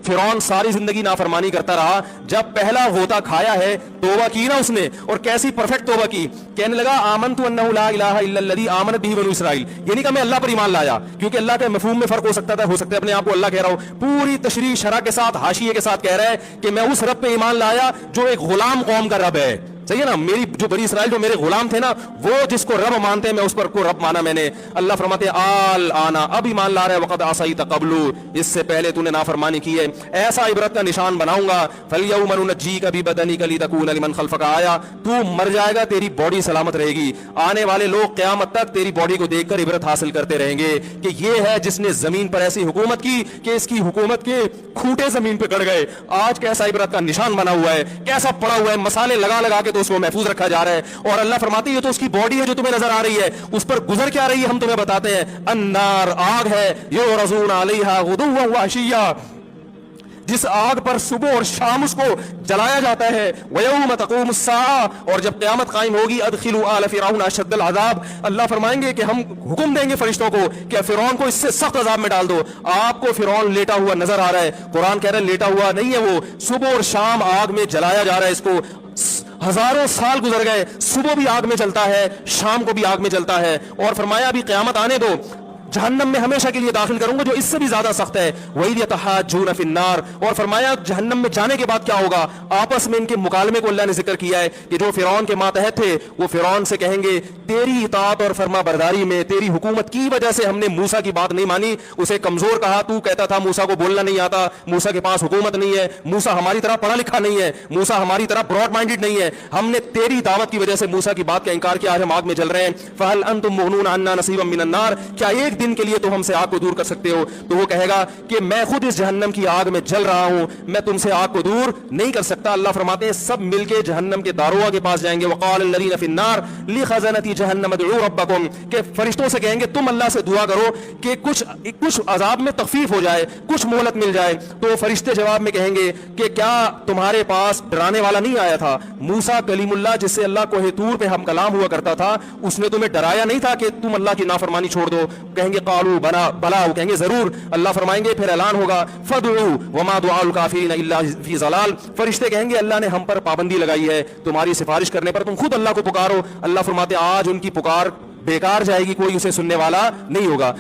फिरौन सारी जिंदगी नाफरमानी करता रहा, जब पहला होता खाया है तौबा की ना उसने, और कैसी परफेक्ट तौबा की, कहने लगा आमनतु अन्नहु ला इलाहा इल्लल्लज़ी आमनत बिही बनु इसराइल, ये नहीं कहा मैं अल्लाह पर ईमान लाया, क्योंकि अल्लाह के मफहूम में फर्क हो सकता है अपने आप को अल्लाह कह रहा हूं, पूरी तशरीह शरह के साथ हाशिए के साथ कह रहा है कि मैं उस रब पे ईमान लाया जो एक गुलाम कौम का रब है, सही है ना, मेरी जो बनी इसराइल जो मेरे गुलाम थे ना, वो जिसको रब मानते हैं मैं उस पर को रब माना मैंने। अल्लाह फरमाते हैं आल आना, अब ईमान ला रहा है, वक़द असैत क़ब्लु, इससे पहले तूने नाफरमानी की है, ऐसा इबरत का निशान बनाऊंगा, फलयौम नुनज्जीका बिबदनिका लितकूना लिमन खल्फका आया, तू मर जाएगा तेरी बॉडी सलामत रहेगी, आने वाले लोग क़यामत तक तेरी बॉडी को देखकर इबरत हासिल करते रहेंगे कि ये है जिसने जमीन पर ऐसी हुकूमत की कि इसकी हुकूमत के खूंटे जमीन पे गड़ गए। आज कैसा इबरत का निशान बना हुआ है, कैसा पड़ा हुआ है, मसाले लगा लगा के तो उसको महफूज रखा जा रहा है। और अल्लाह फरमाती है ये तो उसकी बॉडी है जो तुम्हें नजर आ रही है, उस पर गुजर क्या रही है हम तुम्हें बताते हैं। अन्नार, आग है, युरज़ून अलैहा गुदुव्वन व अशिय्या, जिस आग पर सुबह और शाम उसको जलाया जाता है। वयौम तक़ूमु स्साअ, और जब क़यामत कायम होगी, अदखिलू आल फ़िरऔन अशद्दल अज़ाब, अल्लाह फरमाएंगे कि हम हुक्म देंगे फरिश्तों को कि फ़िरौन को इससे सख्त अज़ाब में डाल दो। आपको फ़िरौन लेटा हुआ नजर आ रहा है, कुरान कह रहा है लेटा हुआ नहीं है, वो सुबह और शाम आग में जलाया जा रहा है, इसको हजारों साल गुजर गए, सुबह भी आग में जलता है, शाम को भी आग में जलता है। और फरमाया अभी क़यामत आने दो, जहन्नम में हमेशा के लिए दाखिल करूंगा जो इससे भी ज्यादा सख्त है। वही यतहाज्जून फिन्नार, और फरमाया जहन्नम में जाने के बाद क्या होगा, आपस में इनके मुकालमे को अल्लाह ने जिक्र किया है कि जो फिरौन के मातहत थे वो फिरौन से कहेंगे तेरी इताअत और फरमा बरदारी में, तेरी हुकूमत की वजह से हमने मूसा की बात नहीं मानी, उसे कमजोर कहा, तू कहता था मूसा को बोलना नहीं आता, मूसा के पास हुकूमत नहीं है, मूसा हमारी तरह पढ़ा लिखा नहीं है, मूसा हमारी तरह ब्रॉड माइंडेड नहीं है, हमने तेरी दावत की वजह से मूसा की बात का इंकार किया, आज हम आग में जल रहे हैं। फहल अंतुम मुगनून अन्ना नसीबम मिनन नार, क्या एक दिन के लिए तो हमसे आग को दूर कर सकते हो? तो वो कहेगा कि मैं खुद इस जहन्नम की आग में जल रहा हूं, मैं तुमसे आग को दूर नहीं कर सकता। अल्लाह फरमाते हैं सब मिलके जहन्नम के दारोगा के पास जाएंगे। वक़ाल लल्लज़ीना फ़िन्नार लिख़ज़नती जहन्नम उदऊ रब्बकुम, के फरिश्तों से कहेंगे तुम अल्लाह से दुआ करो कि कुछ अजाब में तखफीफ हो जाए, कुछ मोहलत मिल जाए। तो फरिश्ते जवाब में कहेंगे कि क्या तुम्हारे पास डराने वाला नहीं आया था? मूसा कलीमुल्लाह जिससे अल्लाह कोहे तूर पे हम कलाम हुआ करता था, उसने तुम्हें डराया नहीं था कि तुम अल्लाह की नाफरमानी छोड़ दो? कहेंगे कालू बना बला, वो कहेंगे जरूर। अल्लाह फरमाएंगे फिर ऐलान होगा फदउ वमा दुआउल काफिरीन इल्ला फी ज़लाल, फरिश्ते कहेंगे अल्लाह ने हम पर पाबंदी लगाई है तुम्हारी सिफारिश करने पर, तुम खुद अल्लाह को पुकारो। अल्लाह फरमाते आज उनकी पुकार बेकार जाएगी, कोई उसे सुनने वाला नहीं होगा।